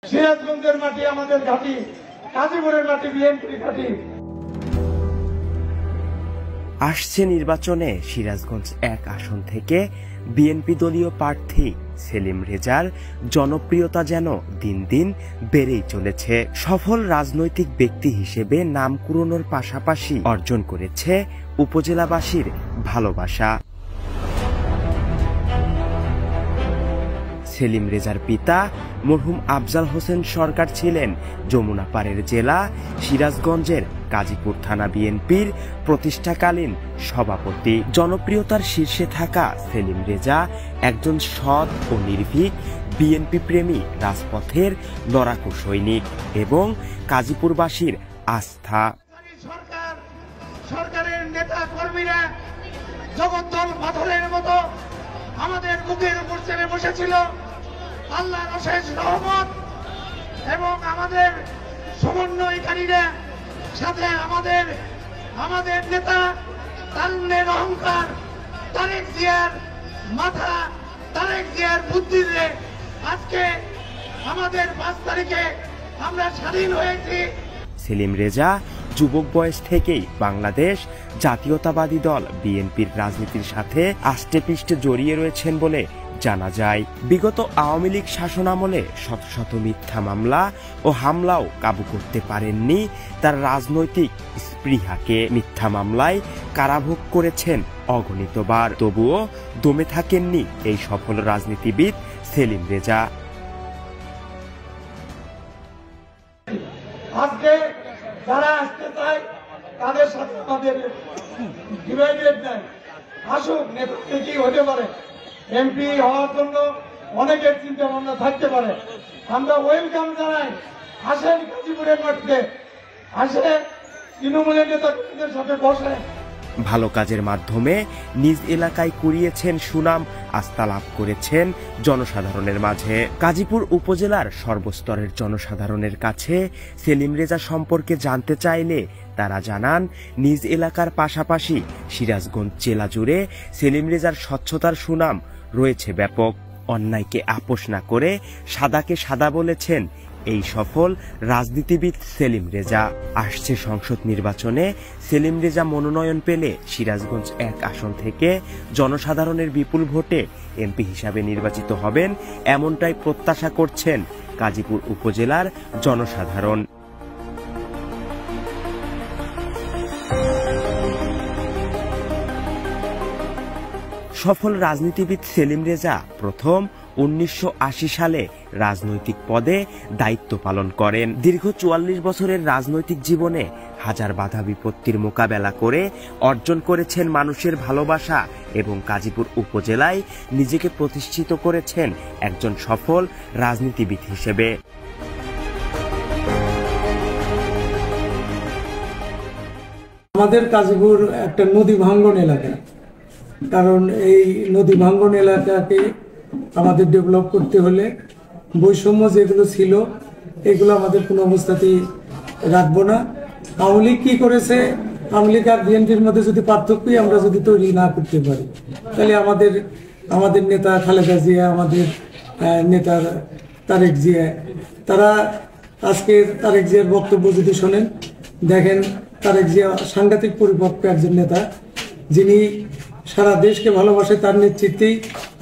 সিরাজগঞ্জের মাটি আমাদের ঘাঁটি, গাজীপুরের মাটি বিএনপির ঘাঁটি। আসছে নির্বাচনে সিরাজগঞ্জ 1 আসন থেকে বিএনপি দলীয় প্রার্থী সেলিম রেজার জনপ্রিয়তা যেন দিন দিন বেড়েই চলেছে। সফল রাজনৈতিক ব্যক্তি হিসেবে নাম কুড়োনোর পাশাপাশি অর্জন করেছে উপজেলাবাসীর ভালোবাসা। সেলিম রেজার পিতা মরহুম আফজাল হোসেন সরকার ছিলেন যমুনা পাড়ের জেলা সিরাজগঞ্জের গাজীপুর থানা বিএনপির প্রতিষ্ঠাকালীন সভাপতি। জনপ্রিয়তার শীর্ষে থাকা সেলিম রেজা একজন সৎ ও নির্ভীক বিএনপি প্রেমী রাজপথের লড়াকু সৈনিক এবং গাজীপুরবাসীর আস্থা। সরকারের নেতা কর্মীরা জগদ্দল পাথরের মতো আমাদের বুকের উপর চেপে বসেছিল। আল্লাহর অশেষ রহমত এবং আমাদের সমন্বয়কারীরা সাথে আমাদের নেতা তারুণ্যের অহংকার তারেক জিয়ার মাথা, তারেক জিয়ার বুদ্ধিতে আজকে আমাদের 5 তারিখে আমরা স্বাধীন হয়েছি। সেলিম রেজা যুবক বয়স থেকেই বাংলাদেশ জাতীয়তাবাদী দল বিএনপির রাজনীতির সাথে আষ্টেপৃষ্ঠে জড়িয়ে রয়েছেন বলে জানা যায়। বিগত আওয়ামী লীগ শাসনামলে শত শত মিথ্যা মামলা ও হামলাও কাবু করতে পারেননি তার রাজনৈতিক স্পৃহাকে। মিথ্যা মামলায় কারাভোগ করেছেন অগণিতবার, তবুও দমে থাকেননি এই সফল রাজনীতিবিদ সেলিম রেজা। আজকে যারা আসতে চায় তাদের সাথে আমাদের ডিভাইডেড নাই। আসুক, নেতা কি হতে পারে, এমপি হওয়ার জন্য অনেকের চিন্তা ভাবনা থাকতে পারে। আমরা ওয়েলকাম জানাই, আসেন গাজীপুরের মাটিতে, আসে তৃণমূলের নেতাদের সাথে বসে। ভালো কাজের মাধ্যমে নিজ এলাকায় কুড়িয়েছেন সুনাম, আস্থা লাভ করেছেন জনসাধারণের মাঝে। গাজীপুর উপজেলার সর্বস্তরের জনসাধারণের কাছে সেলিম রেজা সম্পর্কে জানতে চাইলে তারা জানান, নিজ এলাকার পাশাপাশি সিরাজগঞ্জ জেলা জুড়ে সেলিম রেজার স্বচ্ছতার সুনাম রয়েছে ব্যাপক। অন্যায়কে আপোষ না করে সাদাকে সাদা বলেছেন এই সফল রাজনীতিবিদ সেলিম রেজা। আসছে সংসদ নির্বাচনে সেলিম রেজা মনোনয়ন পেলে সিরাজগঞ্জ 1 আসন থেকে জনসাধারণের বিপুল ভোটে এমপি হিসাবে নির্বাচিত হবেন, এমনটাই প্রত্যাশা করছেন গাজীপুর উপজেলার জনসাধারণ। সফল রাজনীতিবিদ সেলিম রেজা প্রথম 1980 সালে রাজনৈতিক পদে দায়িত্ব পালন করেন। দীর্ঘ 44 বছরের রাজনৈতিক জীবনে হাজার বাধা বিপত্তির মোকাবেলা করে অর্জন করেছেন মানুষের ভালোবাসা এবং গাজীপুর উপজেলায় নিজেকে প্রতিষ্ঠিত করেছেন একজন সফল রাজনীতিবিদ হিসেবে। আমাদের গাজীপুর একটা নদী ভাঙ্গন এলাকা, কারণ এই নদী ভাঙ্গন এলাকাকে আমাদের ডেভেলপ করতে হলে বৈষম্য যেগুলো ছিল এগুলো আমাদের কোনো অবস্থাতেই রাখবো না। আওয়ামী লীগ কি করেছে, আওয়ামী লীগ আর বিএনপির মধ্যে যদি পার্থক্যই আমরা যদি তৈরি না করতে পারি, তাহলে আমাদের নেতা খালেদা জিয়া, আমাদের নেতা তারেক জিয়া, তারা আজকে তারেক জিয়ার বক্তব্য যদি শোনেন, দেখেন তারেক জিয়া সাংঘাতিক পরিপক্ক একজন নেতা, যিনি সারা দেশকে ভালোবাসে, তার নেতৃত্বেই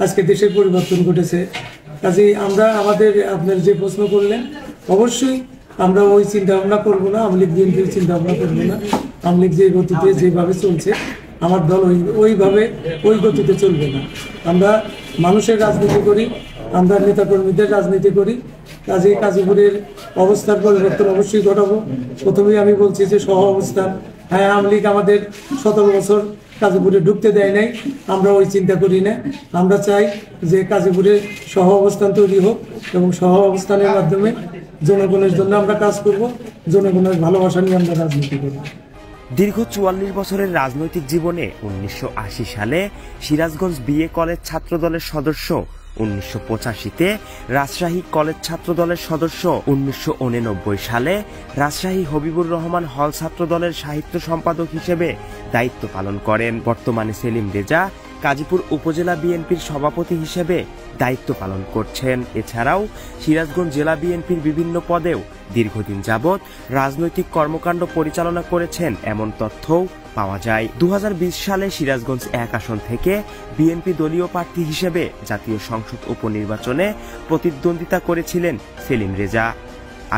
আজকে দেশের পরিবর্তন ঘটেছে। কাজেই আমরা আপনার যে প্রশ্ন করলেন, অবশ্যই আমরা ওই চিন্তা ভাবনা করবো না, আওয়ামী লীগ বিএনপির চিন্তা ভাবনা করবো না। আওয়ামী লীগ যে গতিতে যেভাবে চলছে, আমার দল ওই গতিতে চলবে না। আমরা মানুষের রাজনীতি করি, আমরা নেতাকর্মীদের রাজনীতি করি। কাজেই গাজীপুরের অবস্থার পরিবর্তন অবশ্যই ঘটাবো। প্রথমেই আমি বলছি যে সহ অবস্থান, হ্যাঁ, আওয়ামী লীগ আমাদের 17 বছর গাজীপুরে ঢুকতে দেয় নাই, আমরা ওই চিন্তা করি না। আমরা চাই যে গাজীপুরে সহ অবস্থান তৈরি হোক এবং সহ অবস্থানের মাধ্যমে জনগণের জন্য আমরা কাজ করব, জনগণের ভালোবাসা নিয়ে আমরা রাজনীতি করব। দীর্ঘ 44 বছরের রাজনৈতিক জীবনে 1980 সালে সিরাজগঞ্জ বিএ কলেজ ছাত্রদলের সদস্য, 1985-তে রাজশাহী কলেজ ছাত্রদলের সদস্য, 1989 সালে রাজশাহী হবিবুর রহমান হল ছাত্রদলের সাহিত্য সম্পাদক হিসেবে দায়িত্ব পালন করেন। বর্তমানে সেলিম রেজা গাজীপুর উপজেলা বিএনপির সভাপতি হিসেবে দায়িত্ব পালন করছেন। এছাড়াও সিরাজগঞ্জ জেলা বিএনপির বিভিন্ন পদেও দীর্ঘদিন যাবৎ রাজনৈতিক কর্মকাণ্ড পরিচালনা করেছেন এমন তথ্যও পাওয়া যায়। 2020 সালে সিরাজগঞ্জ 1 আসন থেকে বিএনপি দলীয় প্রার্থী হিসেবে জাতীয় সংসদ উপনির্বাচনে প্রতিদ্বন্দ্বিতা করেছিলেন সেলিম রেজা।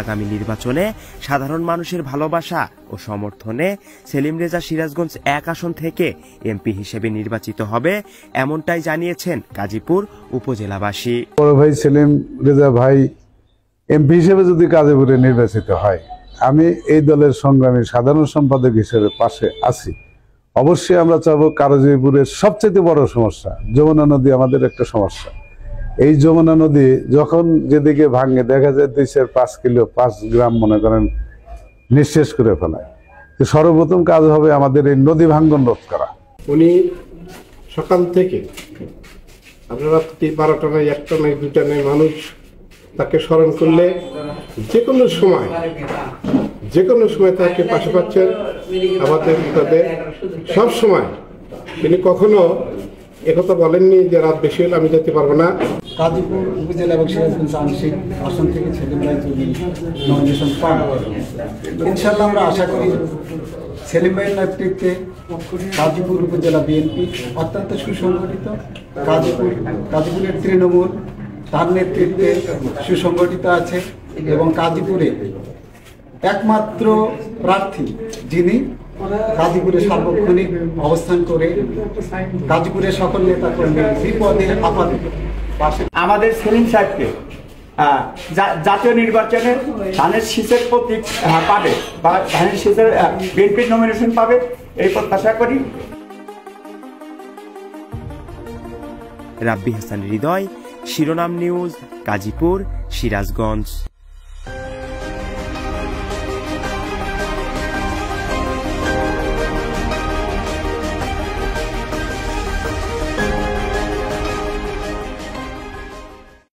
আগামী নির্বাচনে সাধারণ মানুষের ভালোবাসা ও সমর্থনে সেলিম রেজা সিরাজগঞ্জ 1 আসন থেকে এমপি হিসেবে নির্বাচিত হবে, এমনটাই জানিয়েছেন গাজীপুর উপজেলাবাসী। বড় ভাই সেলিম রেজা ভাই এমপি হিসেবে যদি গাজীপুরে নির্বাচিত হয়, আমি এই দলের সংগ্রামী সাধারণ সম্পাদক হিসেবে পাশে আছি। অবশ্যই আমরা চাবো কারজিপুরের সবচেয়ে বড় সমস্যা যমুনা নদী আমাদের একটা সমস্যা। এই যমুনা নদী যখন যেদিকে ভাঙে দেখা যায় 2-5 কিলো 5 গ্রাম মনে করেন নিঃশেষ করে ফেলায়। তো সর্বপ্রথম কাজ হবে আমাদের এই নদী ভাঙ্গন রোধ করা। উনি সকাল থেকে আপনারা 12টা নয় 1টা নয় 2টা নয় মানুষ তাকে স্মরণ করলে যে কোনো সময় তাকে পাশে পাচ্ছেন। আমাদের তাদের সব সময় তিনি কখনো একথা বলেননি যে রাত বেশি হলে আমি যেতে পারবো না। গাজীপুর উপজেলা এবং সিরাজগঞ্জ আংশিক আসন থেকে সেলিম ভাই যদি নমিনেশন পান, ইনশাল্লাহ আমরা আশা করি সেলিম ভাইয়ের নেতৃত্বে গাজীপুর উপজেলা বিএনপি অত্যন্ত সুসংগঠিত, গাজীপুরের তৃণমূল তার নেতৃত্বে সুসংগঠিত আছে এবং গাজীপুরে একমাত্র প্রার্থী যিনি গাজীপুরে সার্বক্ষণিক অবস্থান করে গাজীপুরের সকল নেতা কর্মী বিপদে আপদে আমাদের সেলিম সাহেবকে জাতীয় নির্বাচনে ধানের শীষের প্রতীক পাবে বা ধানের শীষের বিএনপির নমিনেশন পাবে এই প্রত্যাশা করি। রাব্বি হাসান হৃদয়, শিরোনাম নিউজ, গাজীপুর, সিরাজগঞ্জ।